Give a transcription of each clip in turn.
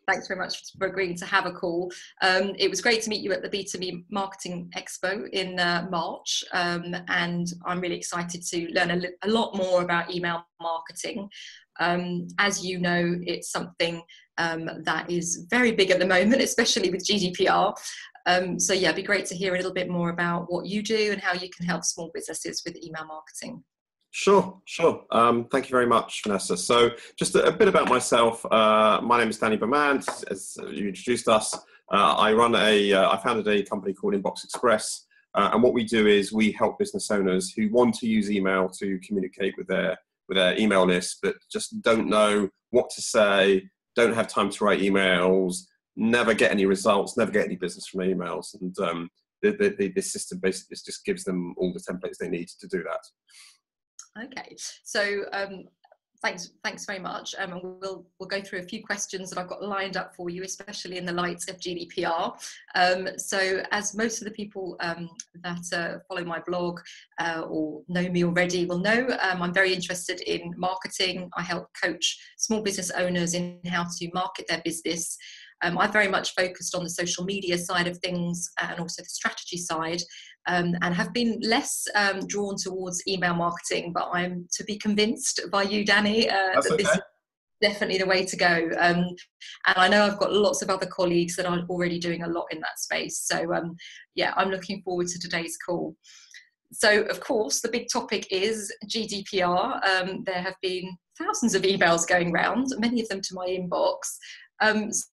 Thanks very much for agreeing to have a call. It was great to meet you at the B2B Marketing Expo in March, and I'm really excited to learn a lot more about email marketing. As you know, it's something that is very big at the moment, especially with GDPR. So yeah, it'd be great to hear a little bit more about what you do and how you can help small businesses with email marketing. Sure. Thank you very much, Vanessa. So just a bit about myself. My name is Danny Berman, as you introduced us. I founded a company called Inbox Express. And what we do is we help business owners who want to use email to communicate with their email list, but just don't know what to say, don't have time to write emails, never get any results, never get any business from emails. And the system basically just gives them all the templates they need to do that. Okay, so thanks very much. And we'll go through a few questions that I've got lined up for you, especially in the light of GDPR. So as most of the people that follow my blog or know me already will know, I'm very interested in marketing. I help coach small business owners in how to market their business. I've very much focused on the social media side of things and also the strategy side, and have been less drawn towards email marketing, but I'm to be convinced by you, Danny, that this is definitely the way to go. And I know I've got lots of other colleagues that are already doing a lot in that space. So yeah, I'm looking forward to today's call. So of course, the big topic is GDPR. There have been thousands of emails going around, many of them to my inbox.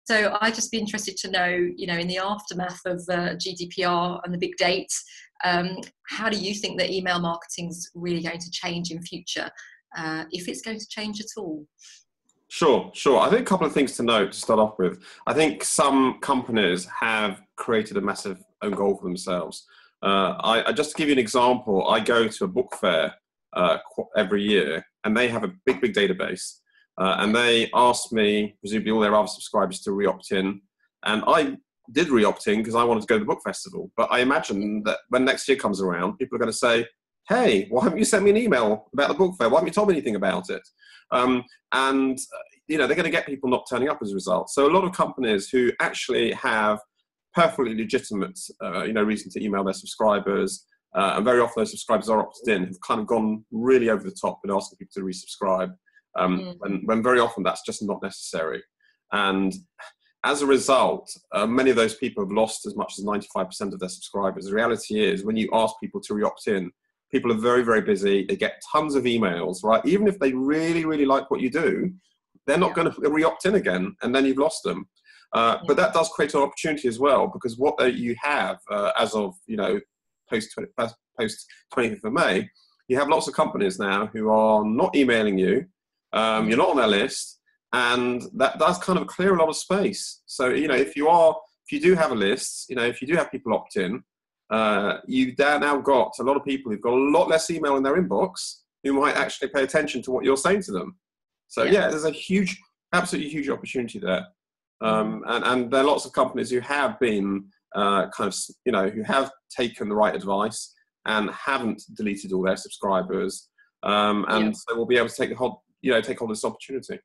So I'd just be interested to know, in the aftermath of GDPR and the big date, how do you think that email marketing is really going to change in future, if it's going to change at all? Sure. I think a couple of things to note to start off with. I think some companies have created a massive own goal for themselves. Just to give you an example, I go to a book fair every year, and they have a big database. And they asked me, presumably all their other subscribers, to re-opt in. And I did re-opt in because I wanted to go to the book festival. But I imagine that when next year comes around, people are going to say, hey, why haven't you sent me an email about the book fair? Why haven't you told me anything about it? They're going to get people not turning up as a result. So a lot of companies who actually have perfectly legitimate reason to email their subscribers, and very often those subscribers are opted in, have kind of gone really over the top and asking people to resubscribe. When very often that's just not necessary. And as a result, many of those people have lost as much as 95% of their subscribers. The reality is, when you ask people to re-opt in, people are very, very busy. They get tons of emails, right? Even if they really, really like what you do, they're not going to re-opt in again, and then you've lost them. But that does create an opportunity as well, because what you have as of, post 20th of May, you have lots of companies now who are not emailing you. You're not on their list, and that does kind of clear a lot of space. So, if you do have a list, if you do have people opt in, you've now got a lot of people who've got a lot less email in their inbox who might actually pay attention to what you're saying to them. So yeah, there's a absolutely huge opportunity there. And there are lots of companies who have been who have taken the right advice and haven't deleted all their subscribers. So we'll be able to take on this opportunity.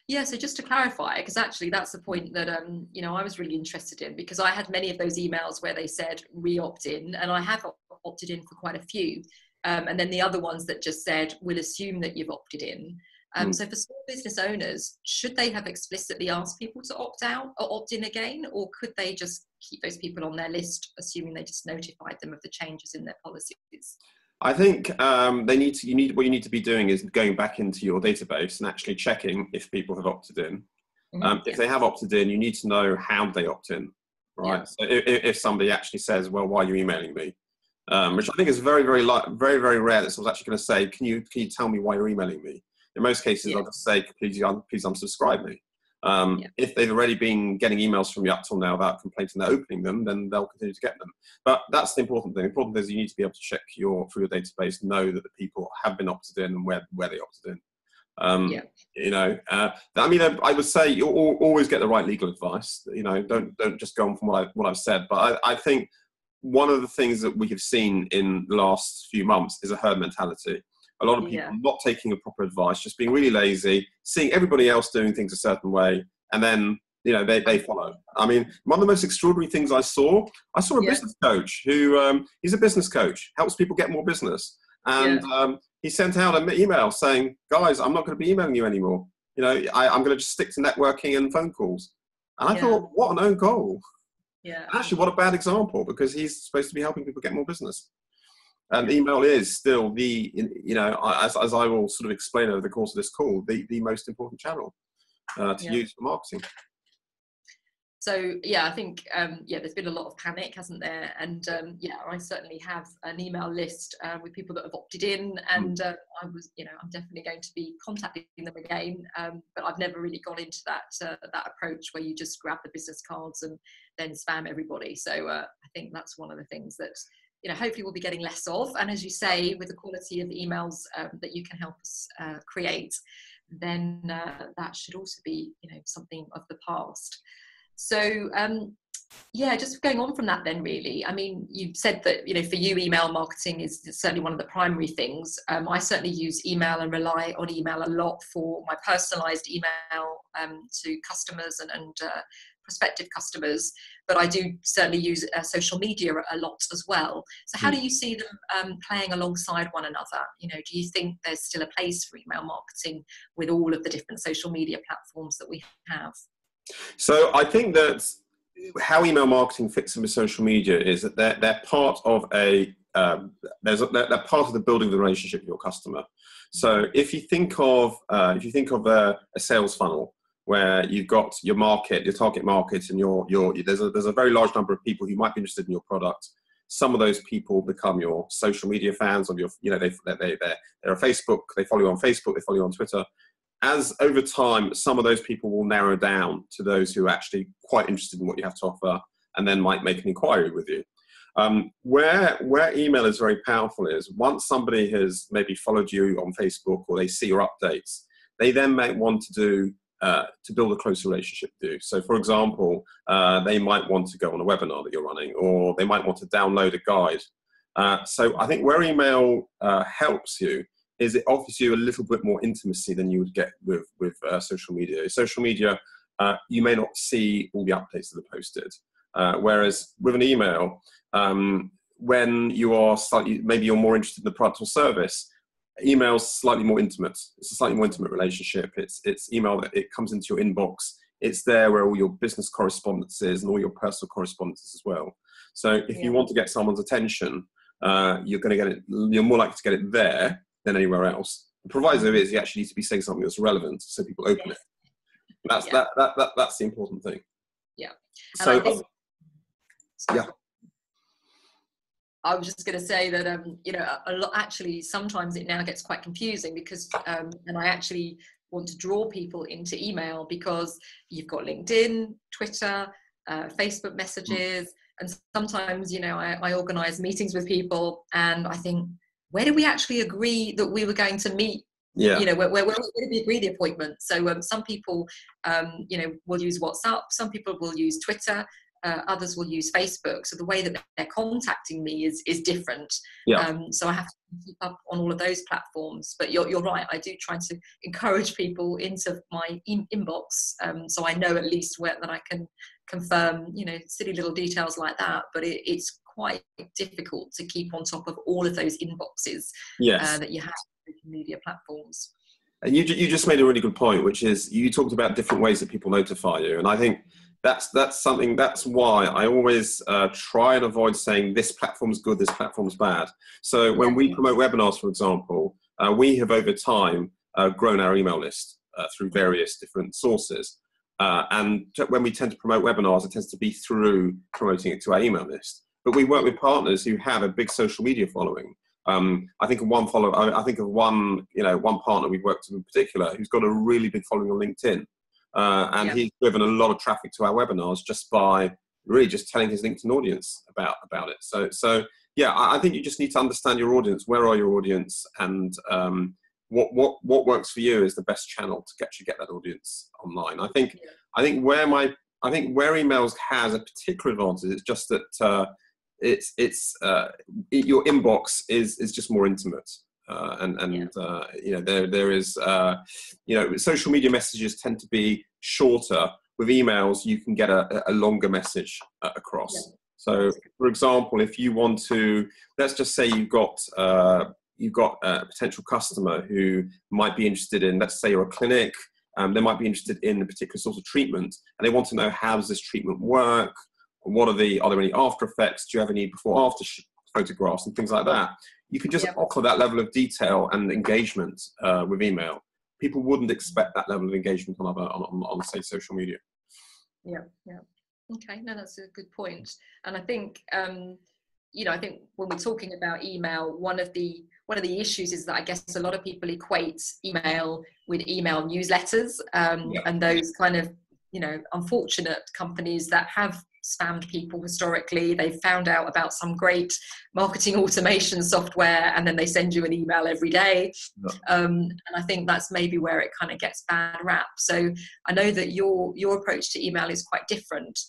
Yeah, so just to clarify, because actually that's the point that I was really interested in, because I had many of those emails where they said re-opt in, and I have opted in for quite a few, and then the other ones that just said we'll assume that you've opted in. So for small business owners, should they have explicitly asked people to opt out or opt in again, or could they just keep those people on their list, assuming they just notified them of the changes in their policies? I think what you need to be doing is going back into your database and actually checking if people have opted in. If they have opted in, you need to know how they opt in, right? Yeah. So if somebody actually says, well, why are you emailing me? Which I think is very, very, very, very rare that someone's actually going to say, can you tell me why you're emailing me? In most cases, I'll just say, please unsubscribe me. If they've already been getting emails from you up till now without complaining they're opening them, then they'll continue to get them. But that's the important thing. The important thing is you need to be able to check through your database, know that the people have been opted in and where they opted in. I would say you always get the right legal advice. Don't just go on from what I've said. But I think one of the things that we have seen in the last few months is a herd mentality. A lot of people not taking a proper advice, just being really lazy, seeing everybody else doing things a certain way, and then they follow. I mean, one of the most extraordinary things I saw a business coach who he's a business coach, helps people get more business, and he sent out an email saying, guys, I'm not going to be emailing you anymore. I'm going to just stick to networking and phone calls. And I thought, what an own goal. Yeah. Actually, what a bad example, because he's supposed to be helping people get more business. And email is still as I will sort of explain over the course of this call, the most important channel to use for marketing. So I think there's been a lot of panic, hasn't there? And I certainly have an email list with people that have opted in, and I'm definitely going to be contacting them again. But I've never really gone into that approach where you just grab the business cards and then spam everybody. So I think that's one of the things that hopefully we'll be getting less of. And as you say, with the quality of the emails that you can help us create, then that should also be something of the past. So just going on from that then, really, I mean, you said that for you, email marketing is certainly one of the primary things. I certainly use email and rely on email a lot for my personalized email to customers and prospective customers, but I do certainly use social media a lot as well. So how do you see them playing alongside one another? Do you think there's still a place for email marketing with all of the different social media platforms that we have? So I think that how email marketing fits in with social media is that they're part of they're part of the building of the relationship with your customer. So if you think of a sales funnel where you've got your market, your target market, and there's a very large number of people who might be interested in your product. Some of those people become your social media fans of they're a Facebook, they follow you on Facebook, they follow you on Twitter. As over time, some of those people will narrow down to those who are actually quite interested in what you have to offer, and then might make an inquiry with you. Where email is very powerful is once somebody has maybe followed you on Facebook or they see your updates, they then might want to build a close relationship with you. So, for example, they might want to go on a webinar that you're running, or they might want to download a guide. So I think where email helps you is it offers you a little bit more intimacy than you would get with social media. Social media, you may not see all the updates that are posted. Whereas with an email, when you are maybe you're more interested in the product or service, email's slightly more intimate. It's a slightly more intimate relationship. It's email that it comes into your inbox. It's there where all your business correspondence is and all your personal correspondence is as well. So if you want to get someone's attention, you're going to get it. You're more likely to get it there than anywhere else. The proviso is you actually need to be saying something that's relevant so people open it. That's the important thing. Yeah. So I was just going to say that a lot, actually sometimes it now gets quite confusing because and I actually want to draw people into email because you've got LinkedIn, Twitter, Facebook messages, and sometimes I organize meetings with people and I think, where did we actually agree that we were going to meet? Where did we agree the appointment? So some people, will use WhatsApp. Some people will use Twitter. Others will use Facebook. So the way that they're contacting me is different. So I have to keep up on all of those platforms. But you're right. I do try to encourage people into my inbox, so I know at least that I can confirm, silly little details like that. But it's quite difficult to keep on top of all of those inboxes that you have on social media platforms. And you just made a really good point, which is you talked about different ways that people notify you, and I think that's why I always try and avoid saying this platform's good, this platform's bad. So when we promote webinars, for example, we have over time grown our email list through various different sources. And when we tend to promote webinars, it tends to be through promoting it to our email list. But we work with partners who have a big social media following. I think of one partner we've worked with in particular who's got a really big following on LinkedIn. And he's driven a lot of traffic to our webinars just by really just telling his LinkedIn audience about it. So I think you just need to understand your audience. Where are your audience? And what works for you is the best channel to actually get that audience online. I think where emails has a particular advantage is just that your inbox is just more intimate. There is social media messages tend to be shorter, with emails, you can get a longer message across. Yeah. So, for example, if you want to, let's just say you've got a potential customer who might be interested in, let's say you're a clinic, they might be interested in a particular sort of treatment, and they want to know, how does this treatment work? Are there any after effects? Do you have any before after photographs and things like that? You can just offer that level of detail and engagement with email. People wouldn't expect that level of engagement on say, social media. Yeah. Okay, no, that's a good point. And I think, I think when we're talking about email, one of the issues is that I guess a lot of people equate email with email newsletters, and those kind of, unfortunate companies that have spammed people historically. They found out about some great marketing automation software, and then they send you an email every day. And I think that's maybe where it kind of gets bad rap. So I know that your approach to email is quite different.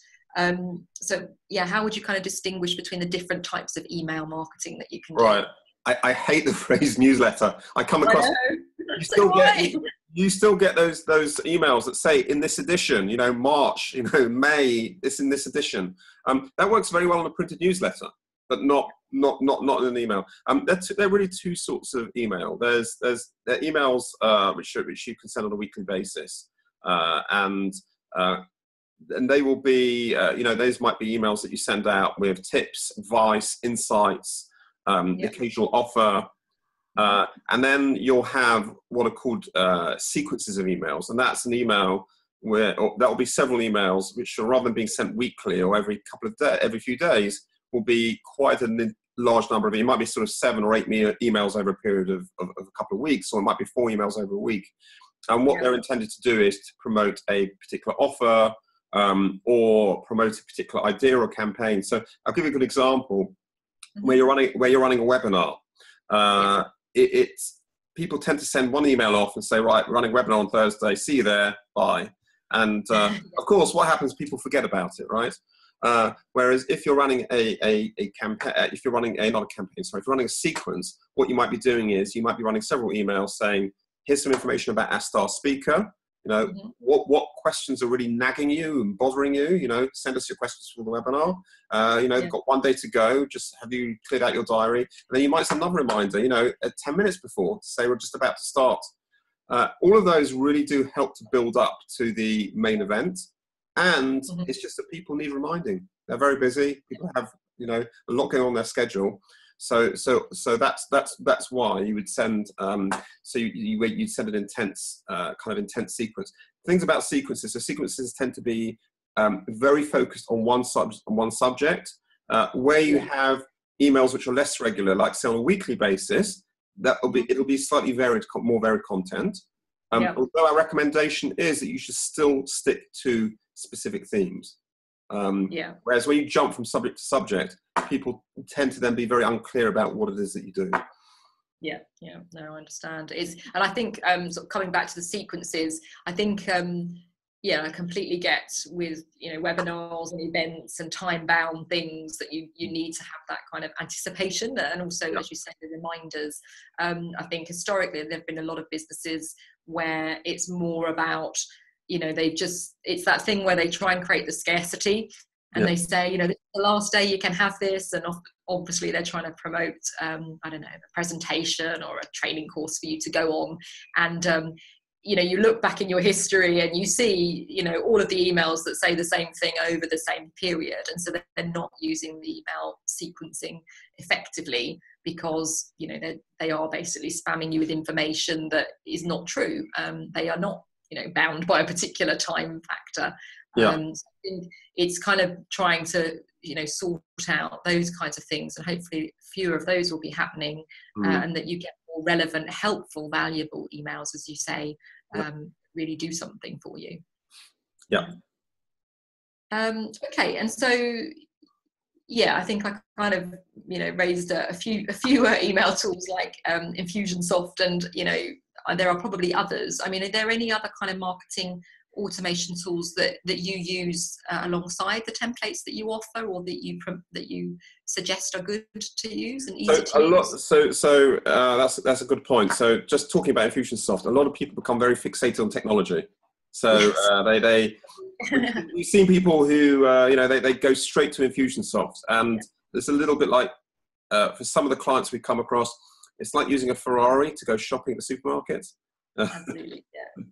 So yeah, how would you kind of distinguish between the different types of email marketing that you can do? Right. I hate the phrase newsletter. I come across, you still get those emails that say, in this edition, March, May, this in this edition. That works very well on a printed newsletter, but not in an email. There are really two sorts of email. There are emails which you can send on a weekly basis, and they will be, those might be emails that you send out with tips, advice, insights, the occasional offer. And then you'll have what are called sequences of emails, and that's an email that will be several emails, which rather than being sent weekly or every few days, will be quite a large number of. It might be sort of 7 or 8 emails over a period of a couple of weeks, or it might be 4 emails over a week. And what they're intended to do is to promote a particular offer, or promote a particular idea or campaign. So I'll give you a good example. Where you're running a webinar. People tend to send one email off and say, right, we're running a webinar on Thursday, see you there, bye. And of course, what happens, people forget about it, right? Whereas if you're running a campaign, if you're running a sequence, what you might be doing is you might be running several emails saying, here's some information about our star speaker. What questions are really nagging you and bothering you? Send us your questions for the webinar. You've got 1 day to go. Just have you cleared out your diary? And then you might send another reminder, at 10 minutes before, to say we're just about to start. All of those really do help to build up to the main event. And it's just that people need reminding. They're very busy. People have, a lot going on their schedule. So that's why you would send. You'd send an intense kind of intense sequence. Things about sequences. So sequences tend to be very focused on one subject. Where you have emails which are less regular, like say on a weekly basis, it'll be slightly more varied content. Although our recommendation is that you should still stick to specific themes. Whereas when you jump from subject to subject, people tend to then be very unclear about what it is that you do. No, I understand. And I think sort of coming back to the sequences, I think I completely get with webinars and events and time-bound things that you need to have that kind of anticipation, and also, as you said, the reminders. I think historically there have been a lot of businesses where it's more about it's that thing where they try and create the scarcity, and they say, this is the last day you can have this, and obviously they're trying to promote, a presentation or a training course for you to go on, and you look back in your history and you see, all of the emails that say the same thing over the same period, and so they're not using the email sequencing effectively because, they are basically spamming you with information that is not true. They are not bound by a particular time factor. So it's kind of trying to sort out those kinds of things, and hopefully fewer of those will be happening, and that you get more relevant, helpful, valuable emails, as you say, really do something for you. Okay, and so I think I kind of raised a few email tools like Infusionsoft, and there are probably others. I mean, are there any other kind of marketing automation tools that you use alongside the templates that you offer, or that you suggest are good to use and easy to use? That's a good point. So just talking about Infusionsoft, a lot of people become very fixated on technology. So You've seen people who, they go straight to Infusionsoft, and it's a little bit like, for some of the clients we come across, it's like using a Ferrari to go shopping at the supermarket. Absolutely, yeah.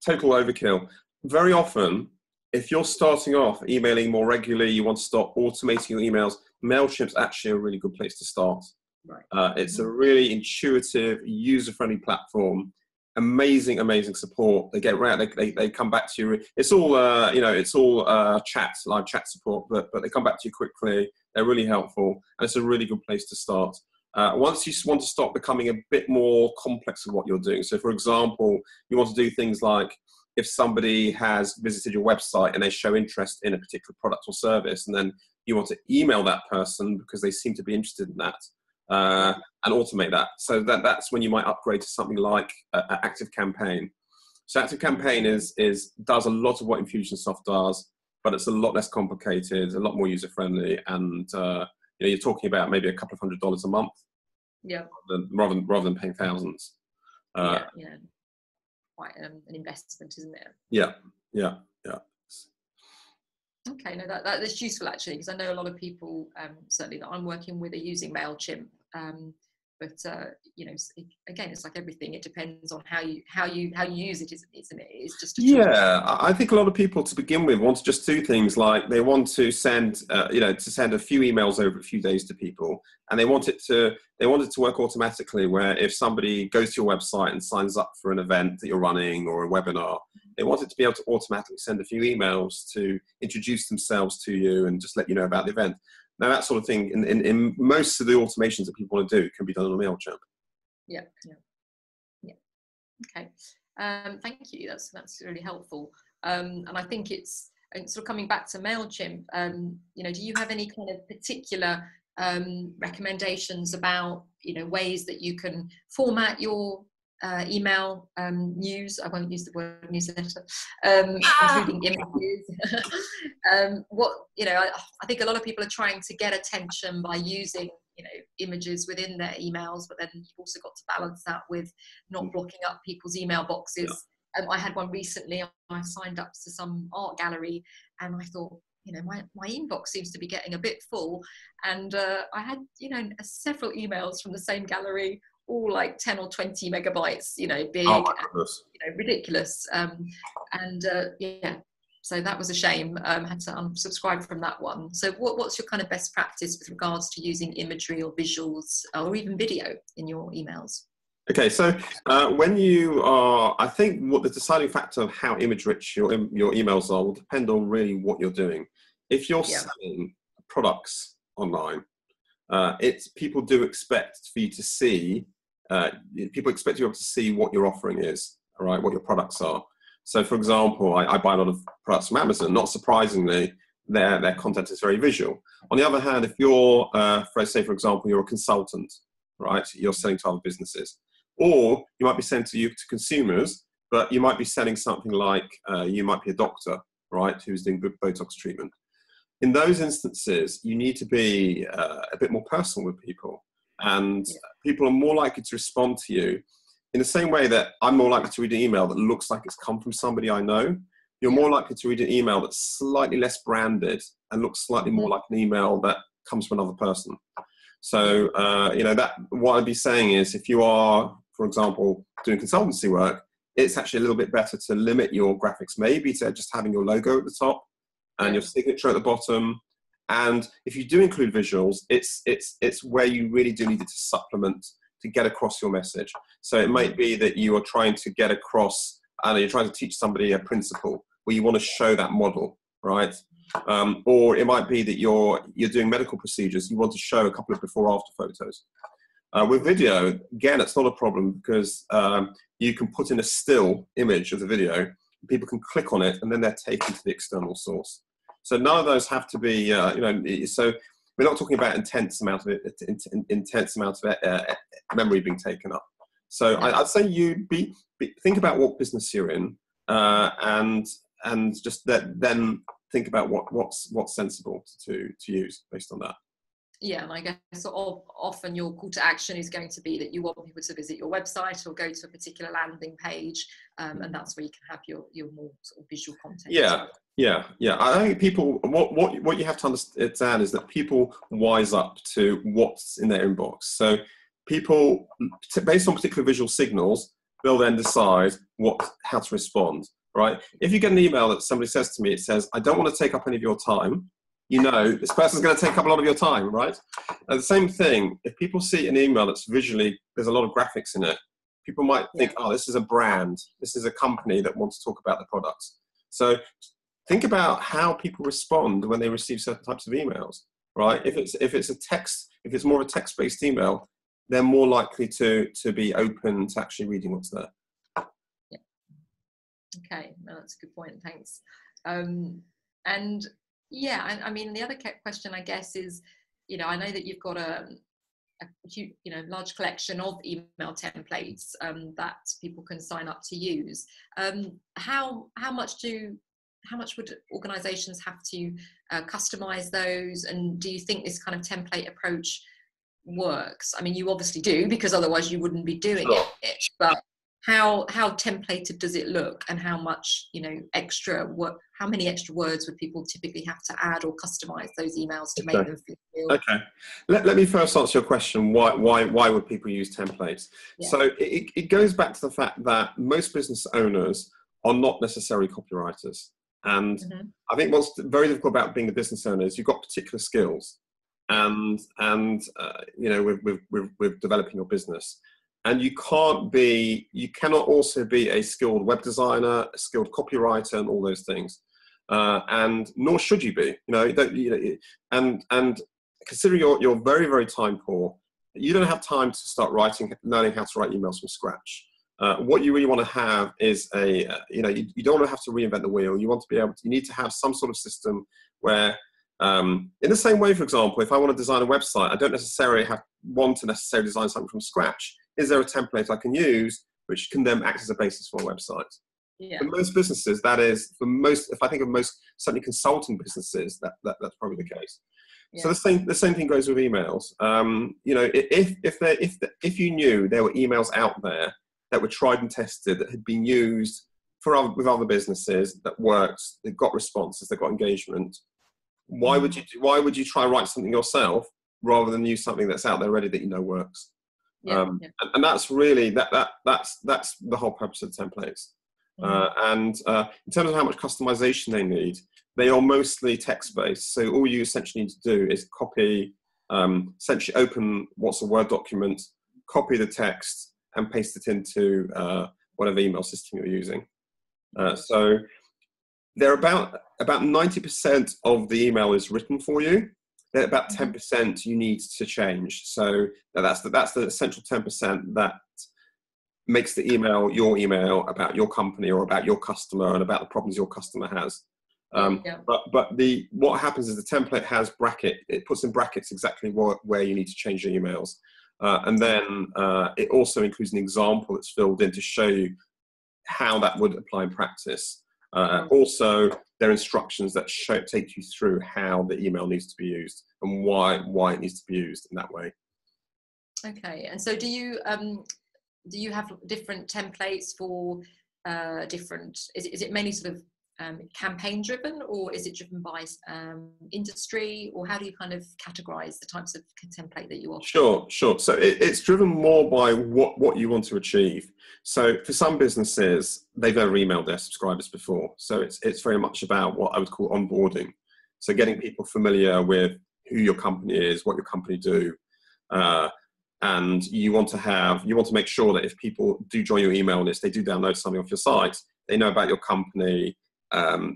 Total overkill. Very often, if you're starting off emailing more regularly, you want to start automating your emails, MailChimp's actually a really good place to start. Right. It's a really intuitive, user-friendly platform. Amazing support. They get right. They come back to you. It's all live chat support, but they come back to you quickly. They're really helpful, and it's a really good place to start. Once you want to start becoming a bit more complex of what you're doing. So, for example, you want to do things like, if somebody has visited your website and they show interest in a particular product or service, and then you want to email that person because they seem to be interested in that, and automate that. So that's when you might upgrade to something like Active Campaign. So Active Campaign does a lot of what Infusionsoft does, but it's a lot less complicated, a lot more user-friendly, and you're talking about maybe a couple of $100 a month, rather than paying thousands. Quite an investment, isn't it? Yeah. Okay, no, that's useful actually, because I know a lot of people, certainly that I'm working with, are using MailChimp. But again, it's like everything. It depends on how you use it, isn't it? It's just a tool. I think a lot of people to begin with want to just do things like they want to send send a few emails over a few days to people, and they want it to work automatically. Where if somebody goes to your website and signs up for an event that you're running or a webinar, they want it to be able to automatically send a few emails to introduce themselves to you and just let you know about the event. Now, that sort of thing, in most of the automations that people want to do, can be done on MailChimp. Yeah. Okay. Thank you. That's really helpful. And I think it's sort of coming back to MailChimp. Do you have any kind of particular recommendations about ways that you can format your email news? I won't use the word newsletter, including images. I think a lot of people are trying to get attention by using images within their emails, but then you've also got to balance that with not blocking up people's email boxes. I had one recently. I signed up to some art gallery, and I thought, my inbox seems to be getting a bit full, and I had several emails from the same gallery, all like 10 or 20 megabytes, big, ridiculous. So that was a shame. Had to unsubscribe from that one. So what's your kind of best practice with regards to using imagery or visuals or even video in your emails? Okay, so when you are, I think what the deciding factor of how image rich your emails are will depend on really what you're doing. If you're selling products online, people do expect for you to see, people expect you to see what your offering is, all right, what your products are. So, for example, I buy a lot of products from Amazon. Not surprisingly, their content is very visual. On the other hand, if you're, for example, you're a consultant, right? You're selling to other businesses, or you might be selling to consumers, but you might be selling something like you might be a doctor, right, who's doing good Botox treatment. In those instances, you need to be a bit more personal with people, and people are more likely to respond to you. In the same way that I'm more likely to read an email that looks like it's come from somebody I know, you're more likely to read an email that's slightly less branded and looks slightly more like an email that comes from another person. So, that what I'd be saying is, if you are, for example, doing consultancy work, it's actually a little bit better to limit your graphics, maybe to just having your logo at the top and your signature at the bottom. And if you do include visuals, it's where you really do need it to supplement to get across your message. So it might be that you are trying to get across, you're trying to teach somebody a principle where you want to show that model, right? Or it might be that you're doing medical procedures. You want to show a couple of before-after photos. With video, again, it's not a problem because you can put in a still image of the video. People can click on it, and then they're taken to the external source. So none of those have to be, so we're not talking about intense amount of memory being taken up. So I'd say think about what business you're in, and just then think about what's sensible to use based on that. Yeah, and I guess often your call to action is going to be that you want people to visit your website or go to a particular landing page, and that's where you can have your more sort of visual content. Yeah, Yeah, yeah. I think people, what you have to understand is that people wise up to what's in their inbox. So people, based on particular visual signals, they'll then decide how to respond, right? If you get an email that somebody says to me, it says, "I don't want to take up any of your time," you know, this person's going to take up a lot of your time, right? And the same thing, if people see an email that's visually, there's a lot of graphics in it, people might think, "Oh, this is a brand. This is a company that wants to talk about the products." So think about how people respond when they receive certain types of emails, right? If it's more of a text-based email, they're more likely to be open to actually reading what's there. Yeah. Okay, no, that's a good point. Thanks. And yeah, I mean, the other question, I guess, is, I know that you've got a large collection of email templates that people can sign up to use. How much would organizations have to customize those? And do you think this kind of template approach works? I mean, you obviously do, because otherwise you wouldn't be doing it. But how templated does it look, and how much, extra work, how many extra words would people typically have to add or customize those emails to make them feel? Okay. Let me first answer your question. Why would people use templates? Yeah. So it goes back to the fact that most business owners are not necessarily copywriters. And I think what's very difficult about being a business owner is you've got particular skills, and with developing your business, and you cannot also be a skilled web designer, a skilled copywriter, and all those things, and nor should you be. And considering you're very, very time poor, you don't have time to start learning how to write emails from scratch. What you really want to have is you don't want to have to reinvent the wheel. You need to have some sort of system where, in the same way, for example, if I want to design a website, I don't necessarily want to design something from scratch. Is there a template I can use which can then act as a basis for a website? Yeah. For most businesses, if I think of most, certainly consulting businesses, that's probably the case. Yeah. So the same thing goes with emails. If you knew there were emails out there that were tried and tested, that had been used with other businesses, that worked, that got responses, that got engagement, why would you try and write something yourself rather than use something that's out there already that you know works? Yeah, And that's really that's the whole purpose of the templates. And in terms of how much customization they need, they are mostly text-based. So all you essentially need to do is copy, essentially open what's a Word document, copy the text, and paste it into whatever email system you're using. So they're about 90% of the email is written for you. Then about 10% you need to change. So that's the essential 10% that makes the email your email about your company or about your customer and about the problems your customer has. But what happens is the template has it puts in brackets exactly where you need to change your emails. And then it also includes an example that's filled in to show you how that would apply in practice. Also, there are instructions that take you through how the email needs to be used and why it needs to be used in that way. Okay, and so do you have different templates for different? Is it mainly sort of campaign driven, or is it driven by industry, or how do you kind of categorize the types of template that you offer? Sure. So it's driven more by what you want to achieve. So for some businesses, they've never emailed their subscribers before. So it's very much about what I would call onboarding. So getting people familiar with who your company is, what your company do, and you want to make sure that if people do join your email list, they do download something off your site, they know about your company.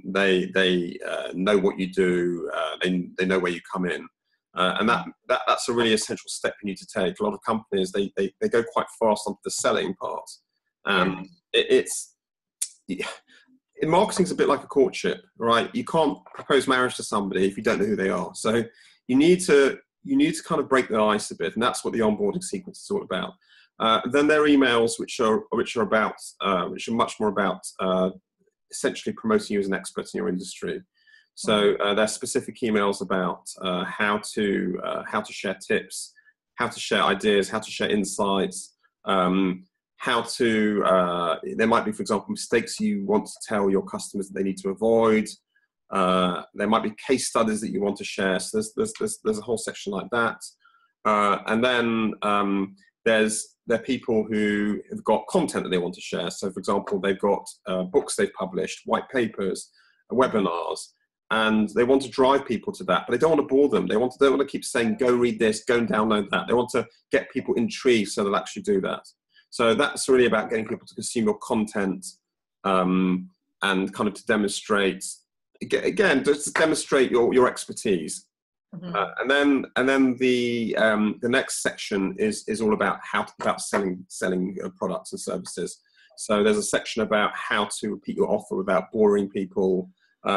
They know what you do. They know where you come in, and that's a really essential step you need to take. A lot of companies they go quite fast onto the selling part, and marketing's a bit like a courtship, right? You can't propose marriage to somebody if you don't know who they are. So you need to kind of break the ice a bit, and that's what the onboarding sequence is all about. Then there are emails which are much more about essentially promoting you as an expert in your industry. So there's specific emails about how to share tips, how to share ideas, how to share insights, there might be, for example, mistakes you want to tell your customers that they need to avoid. There might be case studies that you want to share. So there's a whole section like that. And then there are people who have got content that they want to share. So, for example, they've got books they've published, white papers, webinars, and they want to drive people to that, but they don't want to bore them. They don't want to keep saying, go read this, go and download that. They want to get people intrigued so they'll actually do that. So that's really about getting people to consume your content and kind of to demonstrate, again, just to demonstrate your expertise. And then the next section is all about selling products and services. So there's a section about how to repeat your offer without boring people.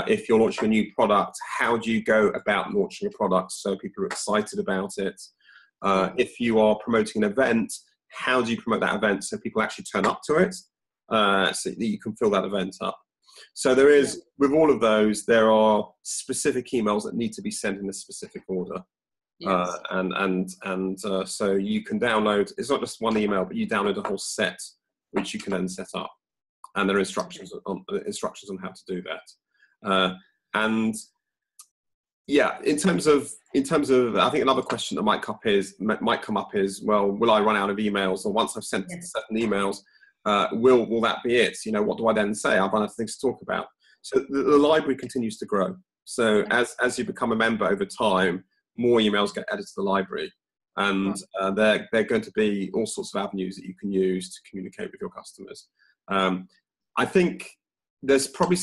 If you're launching a new product, how do you go about launching a product so people are excited about it? If you are promoting an event, how do you promote that event so people actually turn up to it, so that you can fill that event up? So there is, with all of those, there are specific emails that need to be sent in a specific order. Yes. So you can download, it's not just one email, but you download a whole set, which you can then set up. And there are instructions on how to do that. And yeah, in terms of, I think another question that might come up is, well, will I run out of emails? Or once I've sent certain emails, will that be it? You know, what do I then say? I've run out of things to talk about. So the library continues to grow. So as you become a member over time, more emails get added to the library. And they're going to be all sorts of avenues that you can use to communicate with your customers. I think there's probably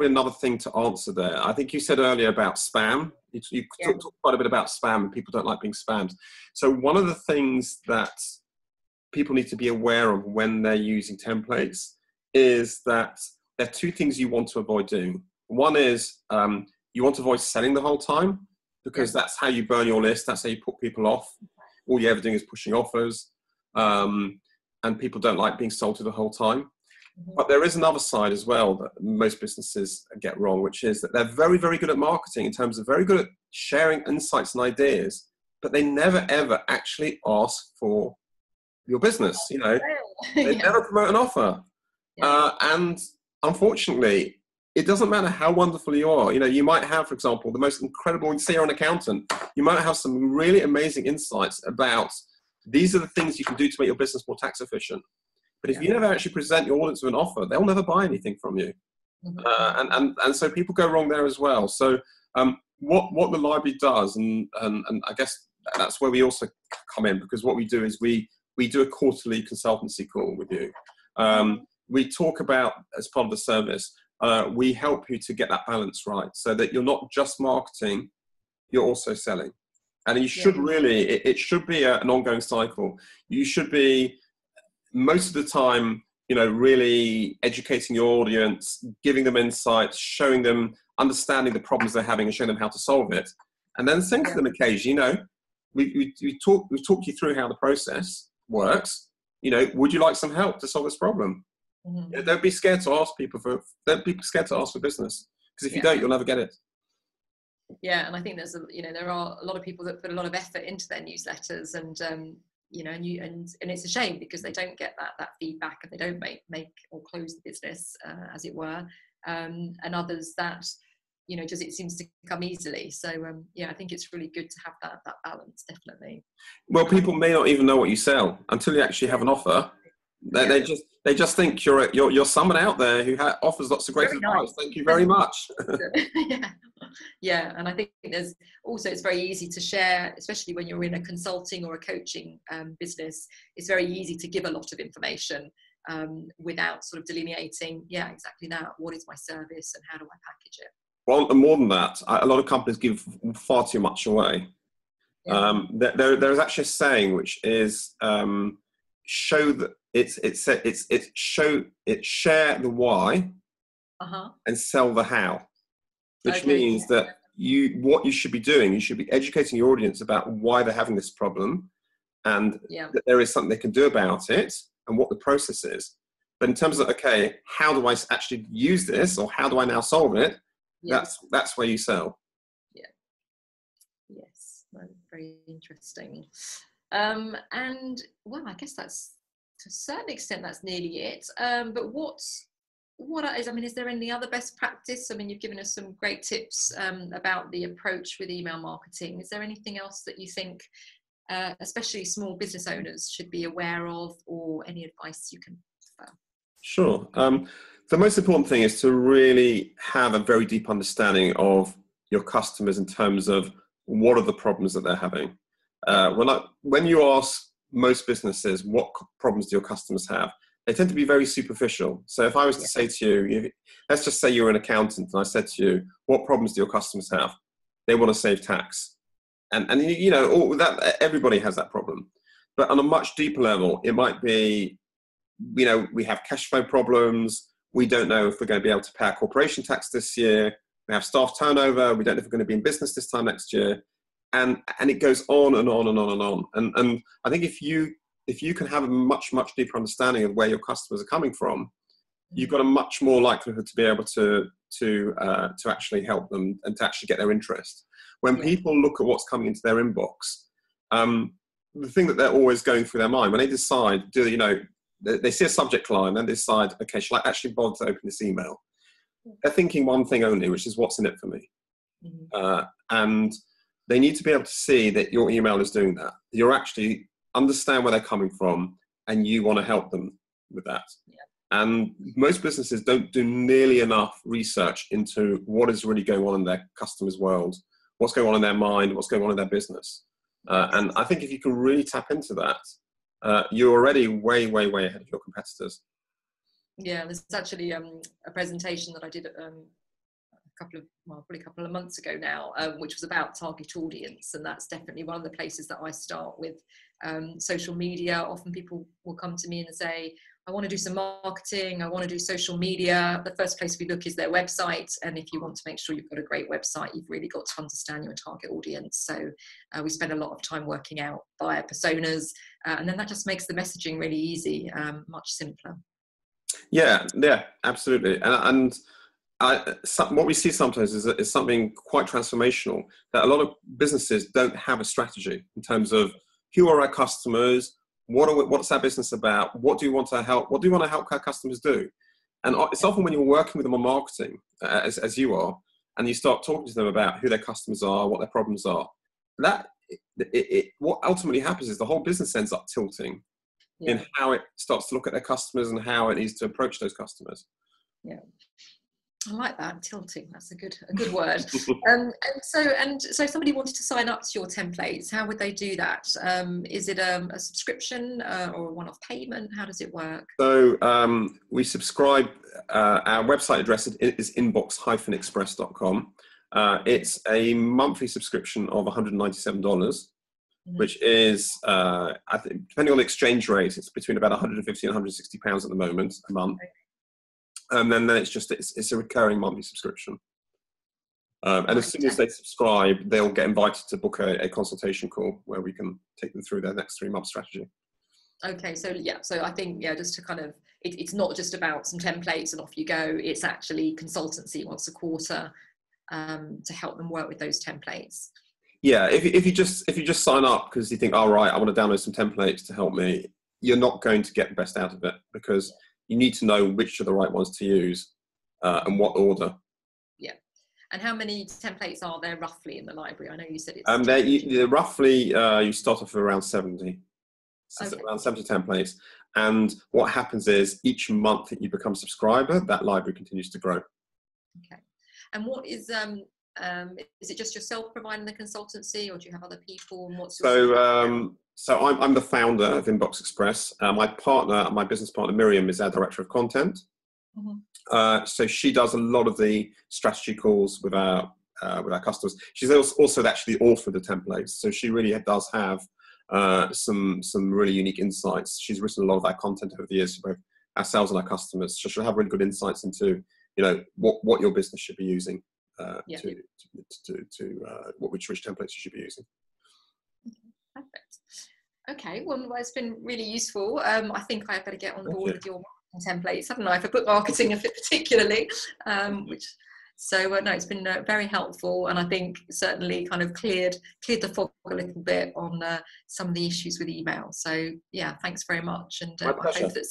another thing to answer there. I think you said earlier about spam. You talked quite a bit about spam, and people don't like being spammed. So one of the things that people need to be aware of when they're using templates is that there are two things you want to avoid doing. One is you want to avoid selling the whole time, because that's how you burn your list. That's how you put people off. All you're ever doing is pushing offers, and people don't like being sold to the whole time. But there is another side as well that most businesses get wrong, which is that they're very, very good at marketing, in terms of very good at sharing insights and ideas, but they never, ever actually ask for your business. You know, they never promote an offer. And unfortunately, it doesn't matter how wonderful you are. You know, you might have, for example, the most incredible, say you're an accountant, you might have some really amazing insights about these are the things you can do to make your business more tax efficient. But if you never actually present your audience with an offer, they'll never buy anything from you. And so people go wrong there as well. So what the library does, and I guess that's where we also come in, because what we do is we do a quarterly consultancy call with you. We talk about, as part of the service, we help you to get that balance right, so that you're not just marketing, you're also selling. And you should really, it should be an ongoing cycle. You should be, most of the time, you know, really educating your audience, giving them insights, showing them, understanding the problems they're having and showing them how to solve it. And then saying to them occasionally, you know, we've talked you through how the process works. You know, would you like some help to solve this problem? You know, don't be scared to ask don't be scared to ask for business, because if you don't, you'll never get it. Yeah, and I think there are a lot of people that put a lot of effort into their newsletters, and you know, and it's a shame because they don't get that feedback, and they don't make or close the business, as it were. And others that, you know, just it seems to come easily. So I think it's really good to have that balance, definitely. Well, people may not even know what you sell until you actually have an offer. They just think you're someone out there who offers lots of great advice. Nice. Thank you very much. And I think it's very easy to share, especially when you're in a consulting or a coaching business. It's very easy to give a lot of information without sort of delineating, exactly that. What is my service and how do I package it? Well, and more than that, a lot of companies give far too much away. There's actually a saying which is show that share the why and sell the how, which means that what you should be doing, you should be educating your audience about why they're having this problem, and that there is something they can do about it, and what the process is. But in terms of, okay, how do I actually use this, or how do I now solve it? That's where you sell. Yes, very interesting. And well, I guess that's, to a certain extent, that's nearly it. But what is there any other best practice? I mean, you've given us some great tips about the approach with email marketing. Is there anything else that you think, especially small business owners, should be aware of, or any advice you can offer? Sure. The most important thing is to really have a very deep understanding of your customers in terms of what are the problems that they're having. When you ask most businesses, what problems do your customers have? They tend to be very superficial. So if I was to say to you, let's just say you're an accountant, and I said to you, what problems do your customers have? They want to save tax. And all that, everybody has that problem. But on a much deeper level, it might be, we have cash flow problems. We don't know if we're going to be able to pay our corporation tax this year. We have staff turnover. We don't know if we're going to be in business this time next year. And it goes on and on and on and on. And I think if you can have a much, much deeper understanding of where your customers are coming from, you've got a much more likelihood to be able to actually help them and to actually get their interest. When people look at what's coming into their inbox, the thing that they're always going through their mind, when they decide, they see a subject line and they decide, okay, shall I actually bother to open this email? They're thinking one thing only, which is what's in it for me. And they need to be able to see that your email is doing that. You're actually understand where they're coming from, and you want to help them with that. And most businesses don't do nearly enough research into what is really going on in their customers' world, what's going on in their mind, what's going on in their business. And I think if you can really tap into that, you're already way, way, way ahead of your competitors. Yeah, there's actually a presentation that I did probably a couple of months ago now, which was about target audience, and that's definitely one of the places that I start with. Social media. Often people will come to me and say, I want to do some marketing, I want to do social media. The first place we look is their website, and if you want to make sure you've got a great website, you've really got to understand your target audience. So we spend a lot of time working out buyer personas, and then that just makes the messaging really easy, much simpler. Yeah, absolutely. And what we see sometimes is something quite transformational, that a lot of businesses don't have a strategy in terms of who are our customers, what's our business about, what do you want to help our customers do? And it's often when you're working with them on marketing, as you are, and you start talking to them about who their customers are, what their problems are, what ultimately happens is the whole business ends up tilting in how it starts to look at their customers and how it needs to approach those customers. Yeah. I like that, tilting. That's a good word. And so if somebody wanted to sign up to your templates, how would they do that? Is it a subscription or a one-off payment? How does it work? So we subscribe. Our website address is inbox-express.com. It's a monthly subscription of $197, which is, I think, depending on the exchange rate, it's between about 150 and 160 pounds at the moment a month. Okay. And then it's a recurring monthly subscription. And as soon as they subscribe, they'll get invited to book a consultation call where we can take them through their next 3-month strategy. Okay, so I think, just to kind of, it's not just about some templates and off you go. It's actually consultancy once a quarter to help them work with those templates. Yeah, if you just sign up because you think, all right, I want to download some templates to help me, you're not going to get the best out of it, because you need to know which are the right ones to use and what order. Yeah. And how many templates are there roughly in the library? I know you said it's... roughly, you start off with around 70. So okay. Around 70 templates. And what happens is each month that you become a subscriber, that library continues to grow. Okay. And what is it just yourself providing the consultancy, or do you have other people? And what's your So I'm the founder of Inbox Express. My business partner, Miriam, is our director of content. So she does a lot of the strategy calls with our customers. She's also actually the author of the templates. So she really does have some really unique insights. She's written a lot of our content over the years for both ourselves and our customers. So she'll have really good insights into, what your business should be using which templates you should be using. Perfect. Okay, well, it's been really useful. I think I better get on board with your templates, haven't I, for book marketing particularly. No, it's been very helpful, and I think certainly kind of cleared the fog a little bit on some of the issues with email. So yeah, thanks very much, and I hope that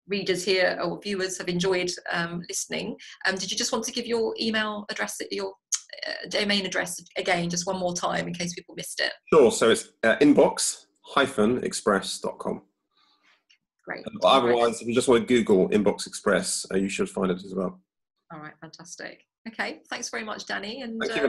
readers here or viewers have enjoyed listening, did you just want to give your email address, your domain address again, just one more time in case people missed it? Sure. So it's inbox-express.com. Great. Otherwise, if you just want to Google Inbox Express, you should find it as well. All right, fantastic. Okay, thanks very much, Danny. And thank you.